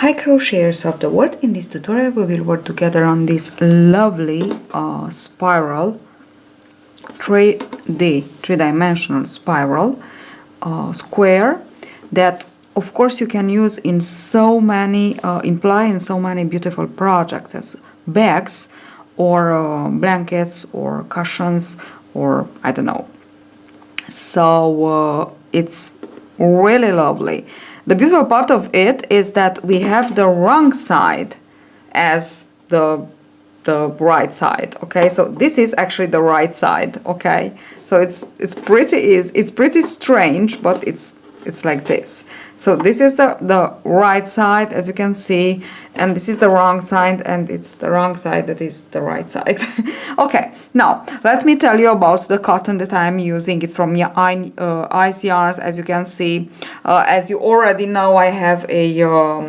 Hi crocheters of the world, in this tutorial we will work together on this lovely spiral 3D, three-dimensional spiral square that of course you can use in so many, imply in so many beautiful projects as bags or blankets or cushions or I don't know. So it's really lovely. The beautiful part of it is that we have the wrong side as the right side. Okay, so this is actually the right side. Okay, so it's pretty strange, but it's like this. So this is the right side, as you can see, and this is the wrong side, and it's the wrong side that is the right side. Okay, now let me tell you about the cotton that I'm using. It's from Ice Yarns, as you can see. As you already know, I have a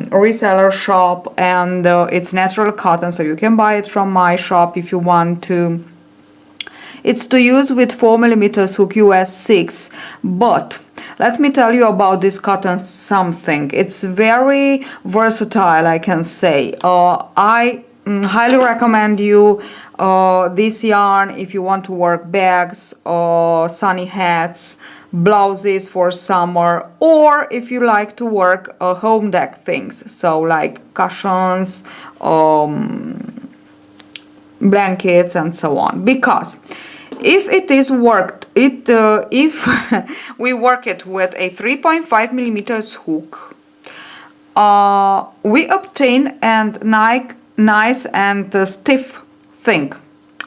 reseller shop, and it's natural cotton, so you can buy it from my shop if you want to. It's to use with 4mm hook US 6, but let me tell you about this cotton something. It's very versatile, I can say. I highly recommend you this yarn if you want to work bags or sunny hats, blouses for summer, or if you like to work home deck things, so like cushions, blankets and so on. Because if it is worked, if we work it with a 3.5mm hook, we obtain a nice and stiff thing,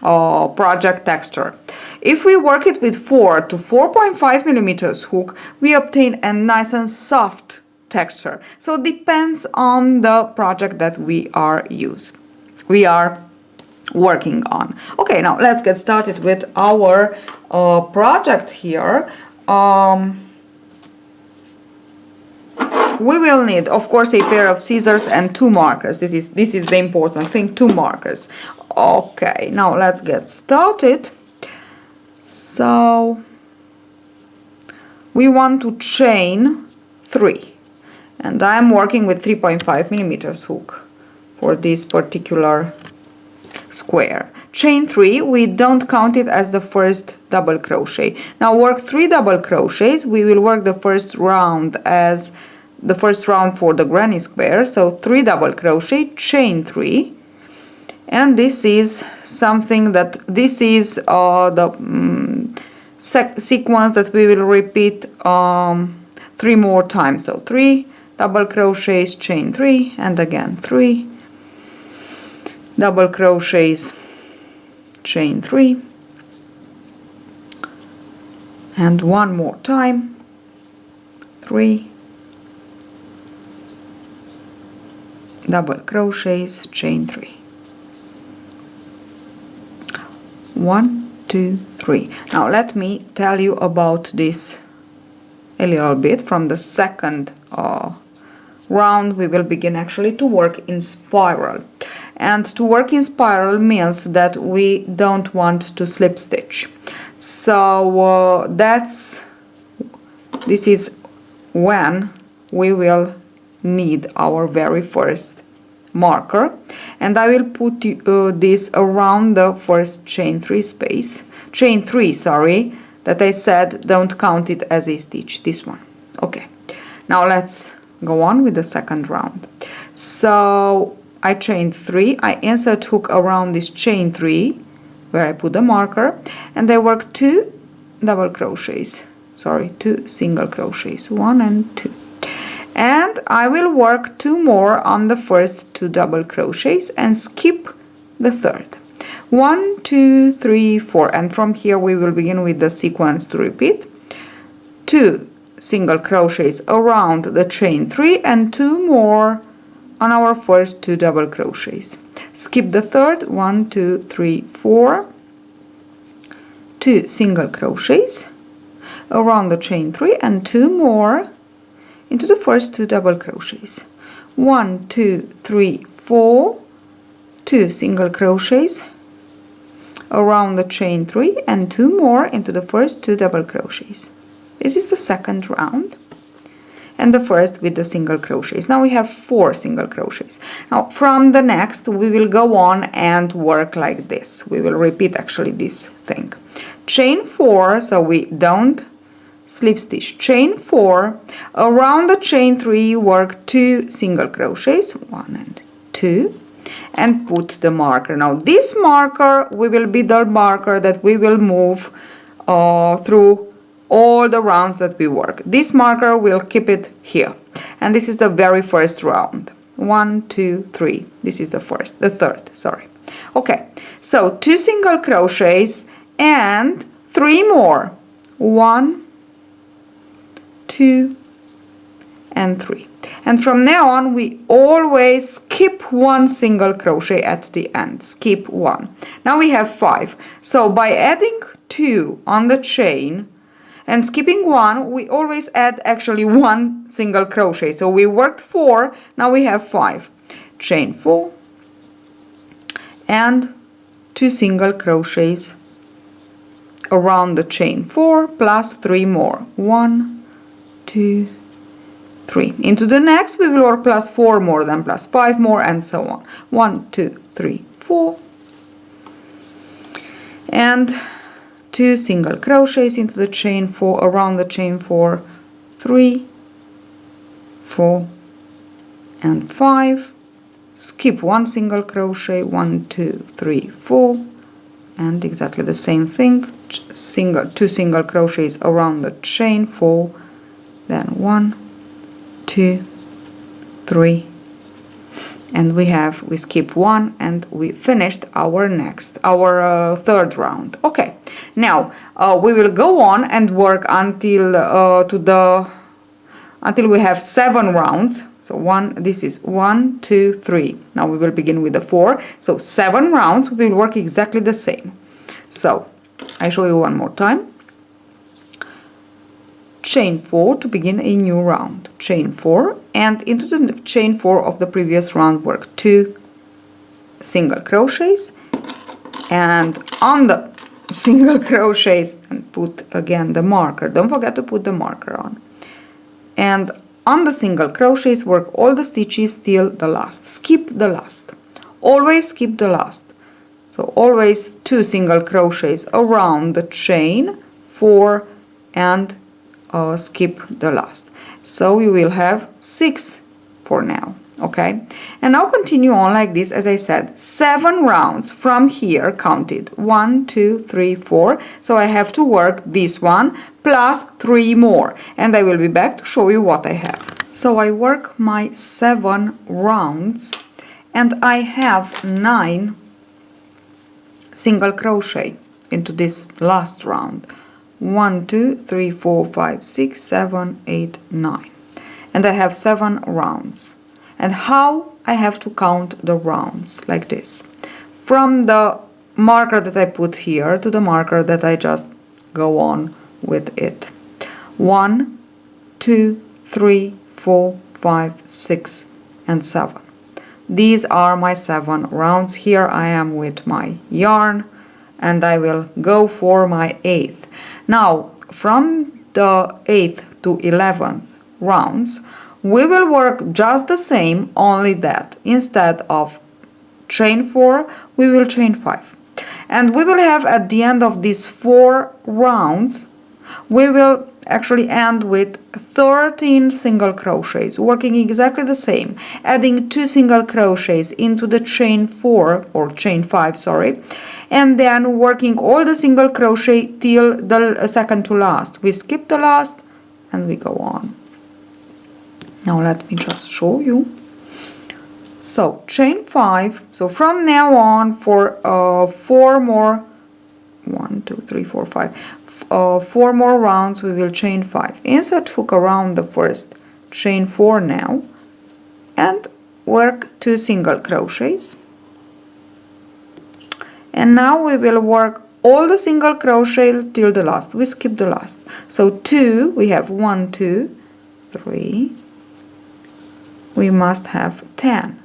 project texture. If we work it with 4 to 4.5mm hook, we obtain a nice and soft texture. So it depends on the project that we are working on. Okay, now let's get started with our project here. We will need, of course, a pair of scissors and 2 markers. This is the important thing, 2 markers. Okay, now let's get started. So we want to chain 3, and I'm working with 3.5mm hook for this particular square. Chain 3, we don't count it as the first double crochet. Now work 3 double crochets. We will work the first round as the first round for the granny square. So 3 double crochet, chain 3, and this is something that this is the sequence that we will repeat 3 more times. So 3 double crochets, chain 3, and again 3 double crochets, chain 3, and 1 more time, 3 double crochets, chain 3, 1, 2, 3. Now let me tell you about this a little bit. From the second round we will begin actually to work in spiral, and to work in spiral means that we don't want to slip stitch. So this is when we will need our very first marker, and I will put this around the first chain 3 space, chain 3, sorry, that I said don't count it as a stitch, this one. Okay, now let's go on with the second round. So I chain 3, I insert hook around this chain 3 where I put the marker, and I work 2 double crochets, sorry, 2 single crochets, 1 and 2, and I will work 2 more on the first 2 double crochets and skip the third. 1, 2, 3, 4, and from here we will begin with the sequence to repeat. 2 single crochets around the chain 3 and 2 more on our first 2 double crochets. Skip the third. 1, 2, 3, 4, 2 single crochets around the chain 3 and 2 more into the first 2 double crochets. 1, 2, 3, 4, 2 single crochets around the chain 3 and 2 more into the first 2 double crochets. This is the second round. and the first with the single crochets. Now we have 4 single crochets. Now from the next we will go on and work like this. We will repeat actually this thing. Chain 4, so we don't slip stitch. Chain 4, around the chain 3 work 2 single crochets, 1 and 2, and put the marker. Now this marker will be the marker that we will move through all the rounds that we work. This marker will keep it here, and this is the very first round. 1, 2, 3. This is the third, sorry. Okay, so 2 single crochets and 3 more. 1, 2, and 3. And from now on we always skip 1 single crochet at the end. Skip 1. Now we have 5. So by adding 2 on the chain and skipping 1, we always add actually 1 single crochet. So we worked 4, now we have 5. Chain 4 and 2 single crochets around the chain 4 plus 3 more. 1, 2, 3. Into the next we will work plus 4 more, then plus 5 more, and so on. 1, 2, 3, 4. And 2 single crochets into the chain 4, around the chain 4, 3, 4, and 5. Skip 1 single crochet, 1, 2, 3, 4, and exactly the same thing. 2 single crochets around the chain 4, then 1, 2, 3, and we skip 1, and we finished our third round. Okay, now we will go on and work until we have 7 rounds. So this is 1, 2, 3. Now we will begin with the 4. So 7 rounds we will work exactly the same. So I show you one more time. Chain 4 to begin a new round. Chain 4, and into the chain 4 of the previous round work 2 single crochets, and on the single crochets and put again the marker. Don't forget to put the marker on. And on the single crochets work all the stitches till the last. Skip the last. Always skip the last. So always 2 single crochets around the chain 4 and skip the last. So you will have 6 for now. Okay, and now continue on like this. As I said, 7 rounds from here counted. 1, 2, 3, 4. So I have to work this one plus 3 more, and I will be back to show you what I have. So I work my 7 rounds, and I have 9 single crochet into this last round. 1, 2, 3, 4, 5, 6, 7, 8, 9, and I have 7 rounds. And how I have to count the rounds like this, from the marker that I put here to the marker that I just go on with it. 1, 2, 3, 4, 5, 6, and 7. These are my 7 rounds. Here I am with my yarn, and I will go for my 8th. Now from the 8th to 11th rounds we will work just the same, only that instead of chain 4 we will chain 5, and we will have at the end of these 4 rounds we will actually end with 13 single crochets, working exactly the same, adding 2 single crochets into the chain 4 or chain 5, sorry, and then working all the single crochet till the second to last. We skip the last and we go on. Now let me just show you. So chain 5. So from now on for 4 more, 1, 2, 3, 4, 5, 4 more rounds we will chain 5. Insert hook around the first, chain 4 now, and work 2 single crochets. And now we will work all the single crochet till the last. We skip the last. So 2, we have 1, 2, 3. We must have 10,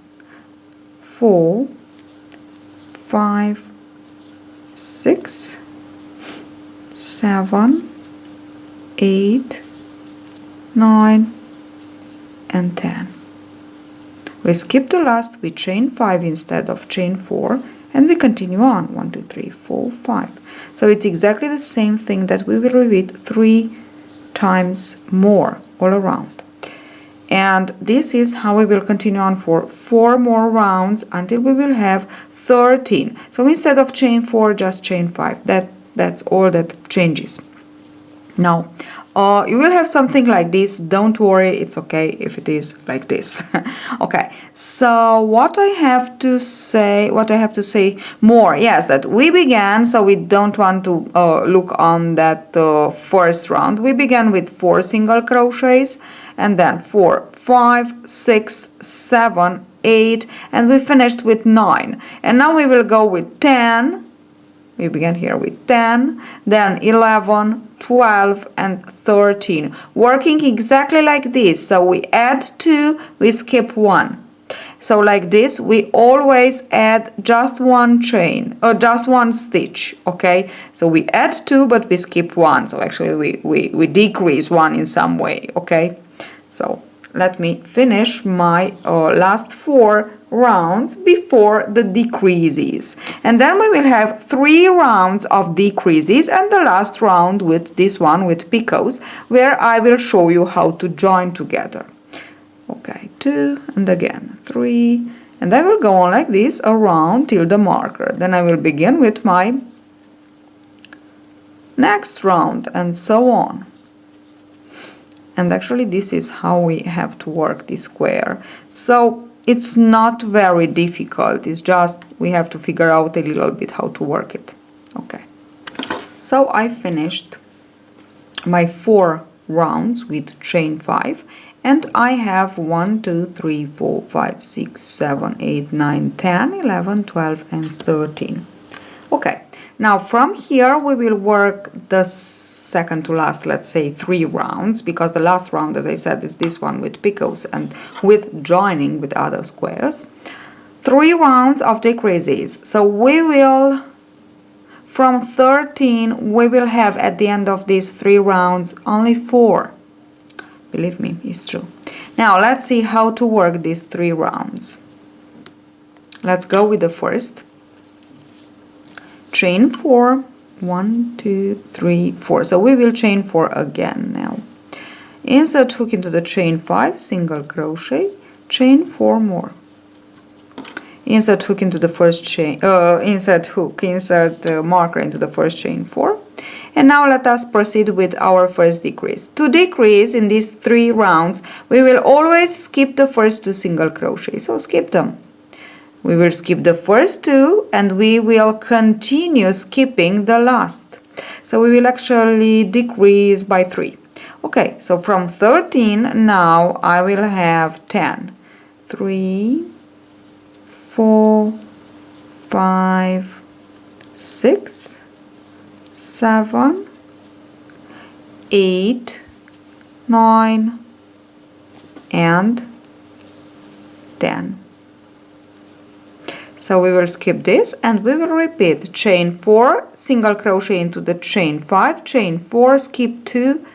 4, 5, 6, 7, 8, 9, and 10. We skip the last, we chain 5 instead of chain 4, and we continue on. 1, 2, 3, 4, 5. So it's exactly the same thing that we will repeat 3 times more all around. And this is how we will continue on for 4 more rounds until we will have 13. So instead of chain 4, just chain 5. That's all that changes. Now, you will have something like this. Don't worry, it's okay if it is like this. Okay, so what I have to say more, yes, that we began, so we don't want to look on that first round. We began with 4 single crochets, and then 4, 5, 6, 7, 8, and we finished with 9. And now we will go with 10. We began here with 10, then 11, 12, and 13, working exactly like this. So we add 2, we skip 1. So like this, we always add just one chain, or just one stitch, okay? So we add 2, but we skip 1. So actually we decrease 1 in some way, okay? So let me finish my last 4 rounds before the decreases, and then we will have 3 rounds of decreases and the last round with this one with picots, where I will show you how to join together. Okay, 2 and again 3, and I will go on like this around till the marker. Then I will begin with my next round and so on. And actually this is how we have to work this square. So it's not very difficult, it's just we have to figure out a little bit how to work it. Okay, so I finished my 4 rounds with chain 5, and I have 1, 2, 3, 4, 5, 6, 7, 8, 9, 10, 11, 12, and 13. Okay, now from here we will work the second to last, let's say 3 rounds, because the last round, as I said, is this one with picots and with joining with other squares. 3 rounds of decreases. So we will, from 13, we will have at the end of these 3 rounds only 4. Believe me, it's true. Now let's see how to work these 3 rounds. Let's go with the first. Chain 4, 1, 2, 3, 4. So we will chain 4 again now. Insert hook into the chain 5, single crochet, chain 4 more. Insert hook into the first chain, insert marker into the first chain 4. And now let us proceed with our first decrease. To decrease in these 3 rounds, we will always skip the first 2 single crochets. So skip them. We will skip the first 2 and we will continue skipping the last. So we will actually decrease by 3. Okay, so from 13 now I will have 10. 3, 4, 5, 6, 7, 8, 9, and 10. So we will skip this and we will repeat chain 4, single crochet into the chain 5, chain 4, skip 2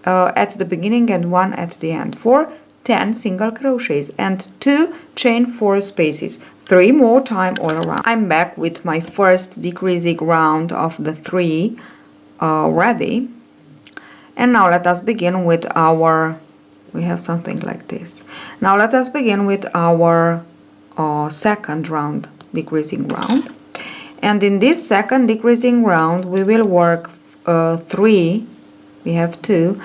at the beginning and 1 at the end for 10 single crochets and 2 chain 4 spaces. 3 more time all around. I'm back with my first decreasing round of the 3 ready. And now let us begin with our, we have something like this. Now let us begin with our second round, decreasing round. And in this second decreasing round we will work 3, we have 2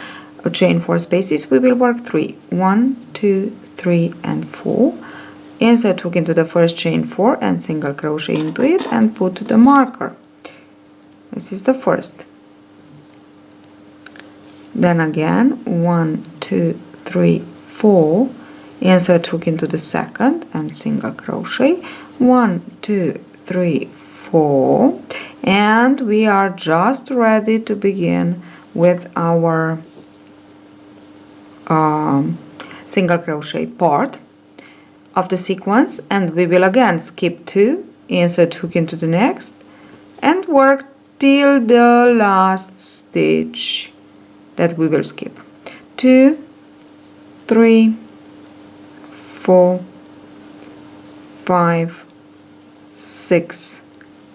chain 4 spaces, we will work 3, 1, 2, 3 and 4. Insert hook into the first chain 4 and single crochet into it and put the marker. This is the first. Then again 1, 2, 3, 4. Insert hook into the second and single crochet. 1, 2, 3, 4. And we are just ready to begin with our single crochet part of the sequence, and we will again skip 2, insert hook into the next, and work till the last stitch that we will skip. 2, 3, 4, 5, 6,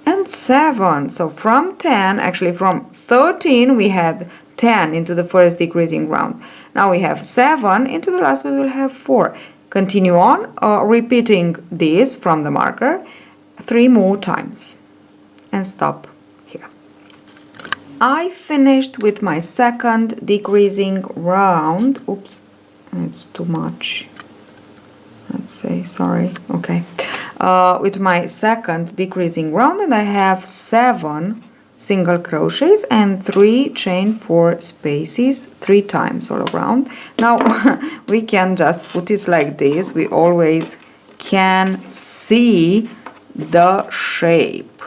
and 7. So from 10, actually from 13 we had 10 into the first decreasing round. Now we have 7, into the last we will have 4. Continue on repeating this from the marker 3 more times and stop here. I finished with my second decreasing round. Oops, it's too much. Let's say, sorry, okay. With my second decreasing round, and I have 7 single crochets and 3 chain 4 spaces 3 times all around. Now we can just put it like this. We always can see the shape,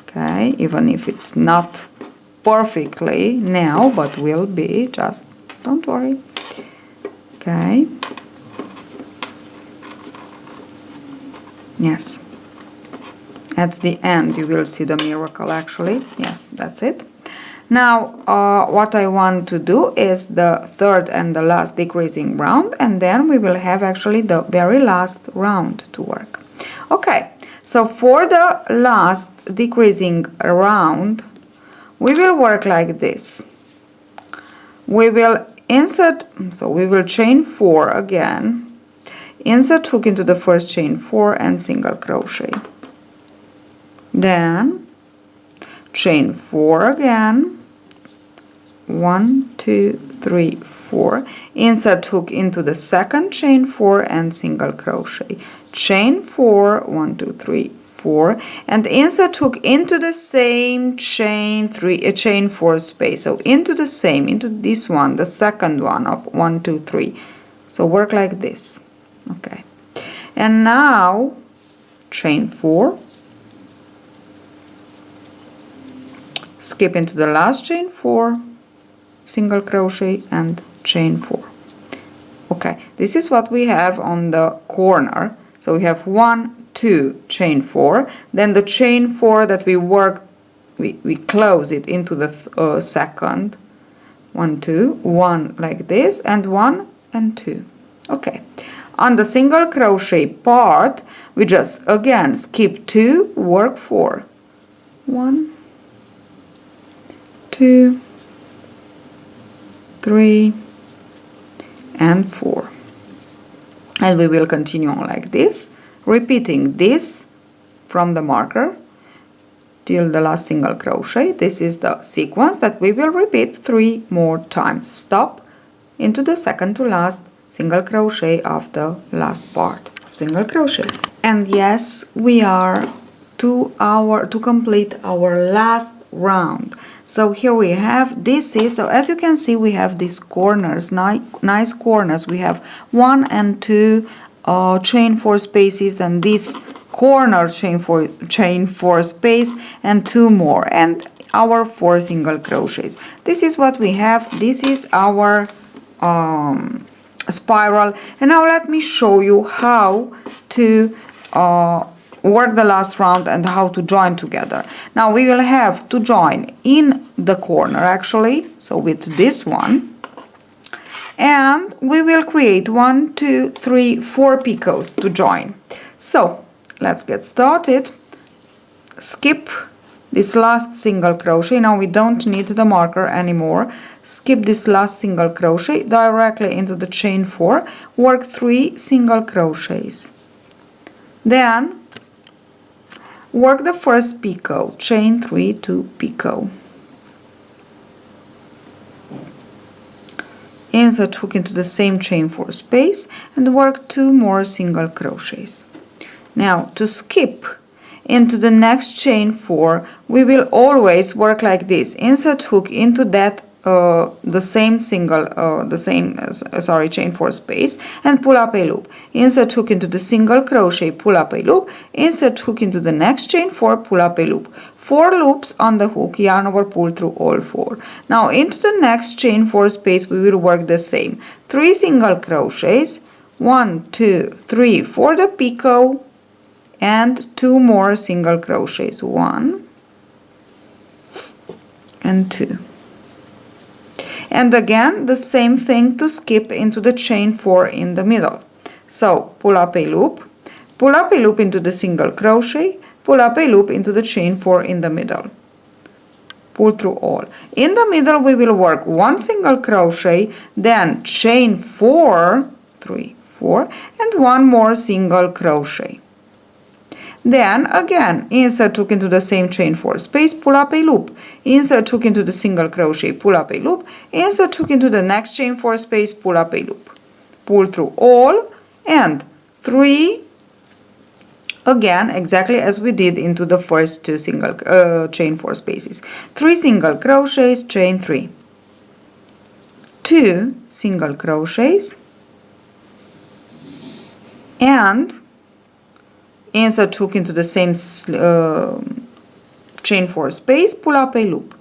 okay, even if it's not perfectly now, but will be, just don't worry. Okay, yes, at the end you will see the miracle actually. Yes, that's it. Now what I want to do is the third and the last decreasing round, and then we will have actually the very last round to work. Okay, so for the last decreasing round we will work like this. We will insert, so we will chain 4 again, insert hook into the first chain 4 and single crochet, then chain 4 again, 1, 2, 3, 4, insert hook into the second chain 4 and single crochet, chain 4, 1, 2, 3, 4, and insert hook into the same chain 4 space, so into this one, the second one of 1, 2, 3. So work like this. Okay, and now chain 4, skip into the last chain 4, single crochet and chain 4. Okay, this is what we have on the corner. So we have 1, 2, chain 4, then the chain 4 that we worked, we close it into the second, 1, 2, 1 like this, and 1 and 2. Okay, on the single crochet part we just again skip 2, work 4, 1, 2, 3 and 4, and we will continue on like this, repeating this from the marker till the last single crochet. This is the sequence that we will repeat 3 more times. Stop into the second to last single crochet of the last part of single crochet. And yes, we are to complete our last round. So here we have, this is, so as you can see we have these corners, nice corners. We have 1 and 2 chain 4 spaces, and this corner chain 4 space, and 2 more, and our 4 single crochets. This is what we have. This is our spiral. And now let me show you how to work the last round and how to join together. Now we will have to join in the corner actually, so with this one, and we will create 1, 2, 3, 4 picots to join. So let's get started. Skip this last single crochet. Now we don't need the marker anymore. Skip this last single crochet directly into the chain 4, work 3 single crochets, then work the first picot, chain 3 to picot, insert hook into the same chain 4 space and work 2 more single crochets. Now to skip into the next chain 4, we will always work like this. Insert hook into that chain 4 space and pull up a loop. Insert hook into the single crochet, pull up a loop, insert hook into the next chain 4, pull up a loop. 4 loops on the hook, yarn over, pull through all 4. Now into the next chain 4 space we will work the same. 3 single crochets, 1, 2, 3 for the picot, and 2 more single crochets, 1 and 2. And again the same thing to skip into the chain 4 in the middle. So pull up a loop into the single crochet, pull up a loop into the chain 4 in the middle, pull through all. In the middle we will work 1 single crochet, then chain 4, 3, 4, and 1 more single crochet. Then again insert hook into the same chain 4 space, pull up a loop, insert hook into the single crochet, pull up a loop, insert hook into the next chain 4 space, pull up a loop, pull through all, and 3, again exactly as we did into the first 2 single chain 4 spaces, 3 single crochets, chain 3, 2 single crochets, and insert hook into the same chain 4 space, pull up a loop,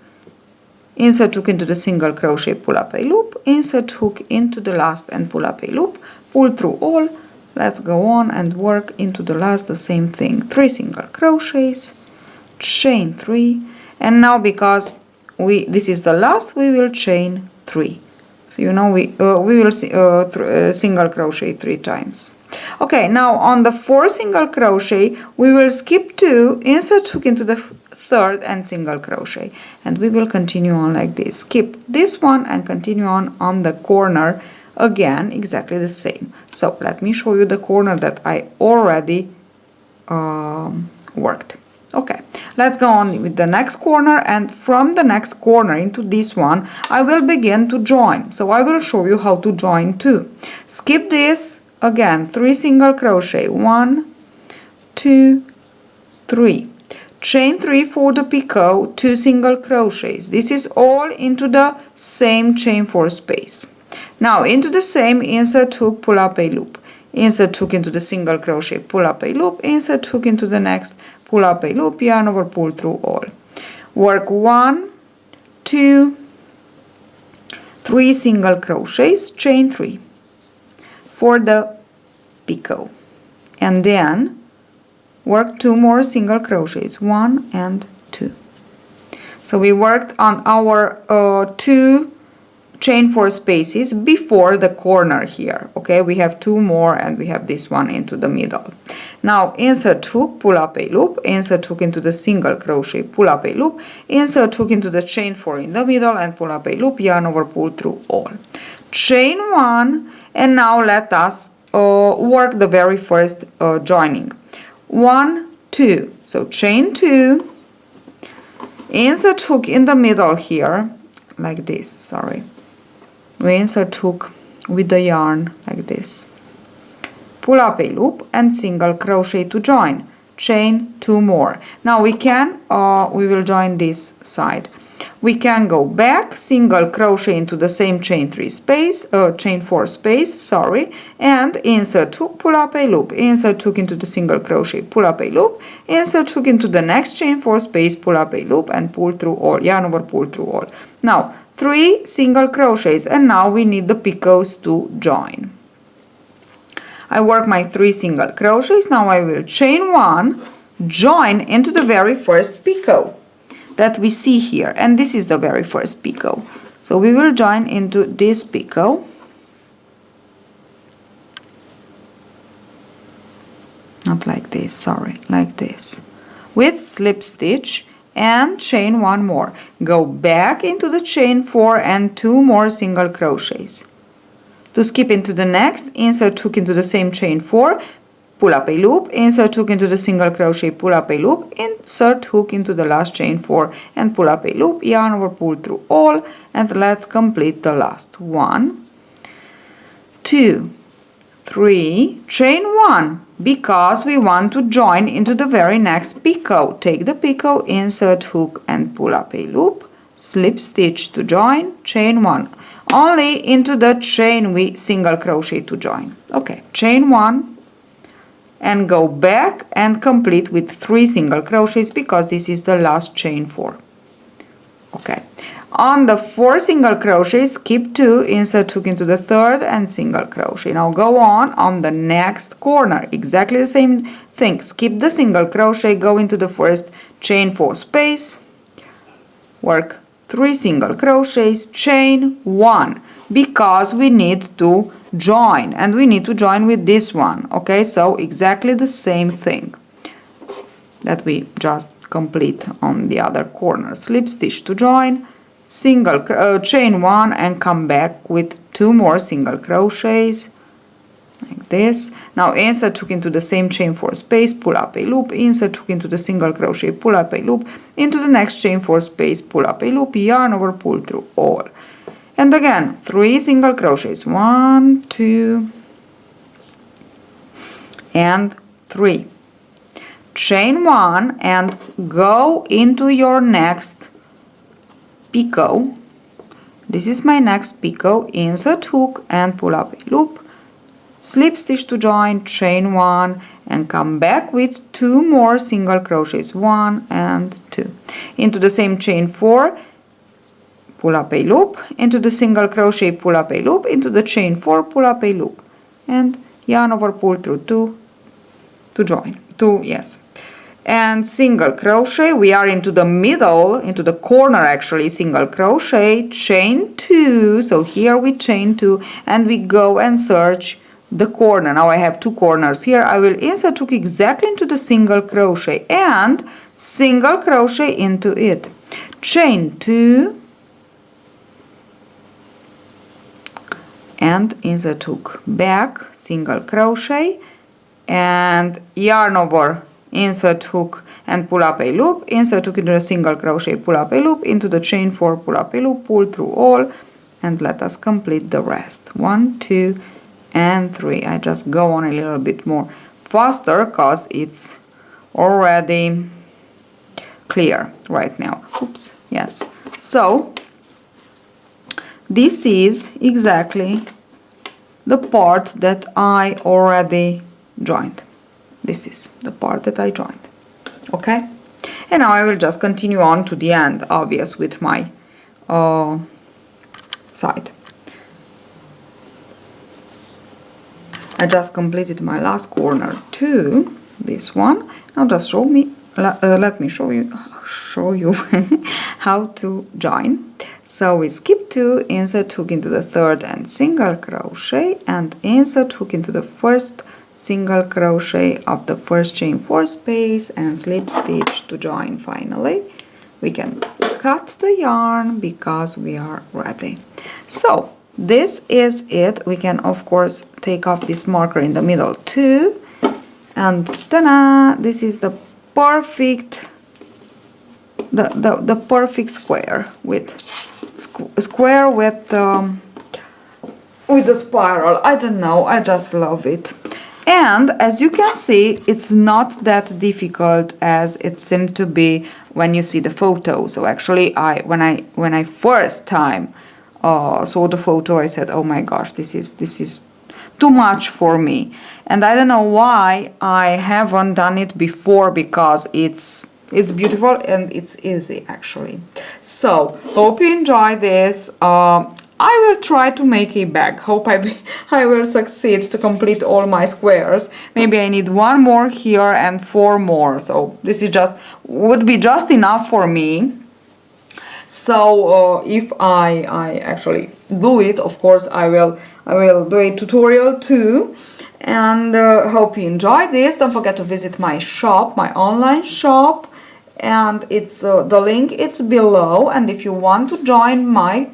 insert hook into the single crochet, pull up a loop, insert hook into the last and pull up a loop, pull through all. Let's go on and work into the last the same thing, 3 single crochets, chain 3, and now because this is the last, we will chain 3. So you know we will single crochet 3 times. Okay, now on the 4 single crochet we will skip 2, insert hook into the third and single crochet, and we will continue on like this. Skip this one and continue on the corner again exactly the same. So let me show you the corner that I already worked. Okay, let's go on with the next corner, and from the next corner into this one I will begin to join. So I will show you how to join too. Skip this. Again, 3 single crochet, 1, 2, 3, chain 3 for the picot, 2 single crochets. This is all into the same chain 4 space. Now into the same, insert hook, pull up a loop, insert hook into the single crochet, pull up a loop, insert hook into the next, pull up a loop, yarn over, pull through all. Work 1, 2, 3 single crochets, chain 3 for the picot, and then work 2 more single crochets, 1 and 2. So we worked on our 2 chain 4 spaces before the corner here. Okay, we have 2 more and we have this one into the middle. Now insert hook, pull up a loop, insert hook into the single crochet, pull up a loop, insert hook into the chain 4 in the middle and pull up a loop, yarn over, pull through all. Chain 1, and now let us work the very first joining. 1, 2, so chain 2, insert hook in the middle here like this, sorry, we insert hook with the yarn like this, pull up a loop and single crochet to join, chain 2 more. Now we will join this side. We can go back, single crochet into the same chain 4 space, sorry, and insert hook, pull up a loop, insert hook into the single crochet, pull up a loop, insert hook into the next chain 4 space, pull up a loop and pull through all, yarn over, pull through all. Now 3 single crochets, and now we need the picots to join. I work my 3 single crochets. Now I will chain 1, join into the very first picot that we see here, and this is the very first picot. So we will join into this picot, not like this, sorry, like this, with slip stitch and chain 1 more. Go back into the chain 4 and 2 more single crochets. To skip into the next, insert hook into the same chain 4, pull up a loop, insert hook into the single crochet, pull up a loop, insert hook into the last chain 4 and pull up a loop, yarn over, pull through all, and let's complete the last. 1, 2, 3, chain 1, because we want to join into the very next picot. Take the picot, insert hook and pull up a loop, slip stitch to join, chain 1. Only into the chain we single crochet to join. Okay, chain 1, and go back and complete with 3 single crochets because this is the last chain 4. Okay, on the 4 single crochets, skip 2, insert hook into the third and single crochet. Now go on the next corner, exactly the same thing. Skip the single crochet, go into the first chain 4 space, work 3 single crochets, chain 1, because we need to join, and we need to join with this one. Okay, so exactly the same thing that we just complete on the other corner. Slip stitch to join, chain 1, and come back with 2 more single crochets like this. Now insert hook into the same chain 4 space, pull up a loop, insert hook into the single crochet, pull up a loop, into the next chain 4 space, pull up a loop, yarn over, pull through all. And again 3 single crochets, 1, 2 and 3. Chain 1 and go into your next picot. This is my next picot. Insert hook and pull up a loop, slip stitch to join, chain 1, and come back with 2 more single crochets, 1 and 2. Into the same chain 4, pull up a loop, into the single crochet, pull up a loop, into the chain 4, pull up a loop, and yarn over, pull through 2 to join. 2, yes. And single crochet, we are into the middle, into the corner actually, single crochet, chain 2, so here we chain 2, and we go and search the corner. Now I have 2 corners here. I will insert hook exactly into the single crochet and single crochet into it, chain 2 and insert hook back, single crochet and yarn over, insert hook and pull up a loop, insert hook into a single crochet, pull up a loop, into the chain 4, pull up a loop, pull through all, and let us complete the rest. 1, 2 and 3. I just go on a little bit more faster because it's already clear right now. Oops, yes. So this is exactly the part that I already joined. This is the part that I joined. Okay, and now I will just continue on to the end, obvious, with my side. I just completed my last corner too, this one. Now just let me show you how to join. So we skip 2, insert hook into the 3rd and single crochet, and insert hook into the 1st single crochet of the 1st chain 4 space, and slip stitch to join. Finally we can cut the yarn because we are ready. So this is it. We can of course take off this marker in the middle too, and ta-da! This is the perfect the perfect square with with the spiral. I don't know, I just love it. And as you can see, it's not that difficult as it seemed to be when you see the photo. So actually when I first time saw the photo, I said, oh my gosh, this is too much for me. And I don't know why I haven't done it before, because it's beautiful and it's easy actually. So hope you enjoy this. I will try to make a bag. Hope I will succeed to complete all my squares. Maybe I need 1 more here and 4 more. So this is would be just enough for me. So if I actually do it, of course I will do a tutorial too. And hope you enjoy this. Don't forget to visit my shop, my online shop, and it's the link it's below. And if you want to join my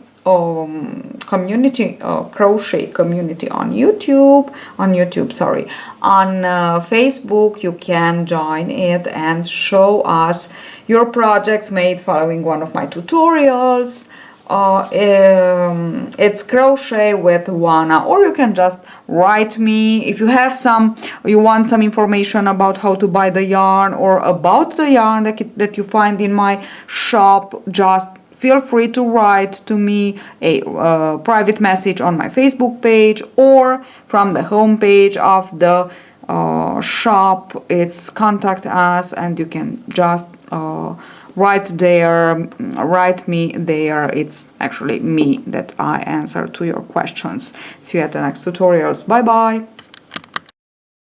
community, crochet community on YouTube, on Facebook, you can join it and show us your projects made following one of my tutorials. It's crochet with Oana, or you can just write me if you want some information about how to buy the yarn, or about the yarn that you find in my shop. Just feel free to write to me a private message on my Facebook page, or from the home page of the shop. It's contact us, and you can just write me there. It's actually me that I answer to your questions. See you at the next tutorials. Bye bye.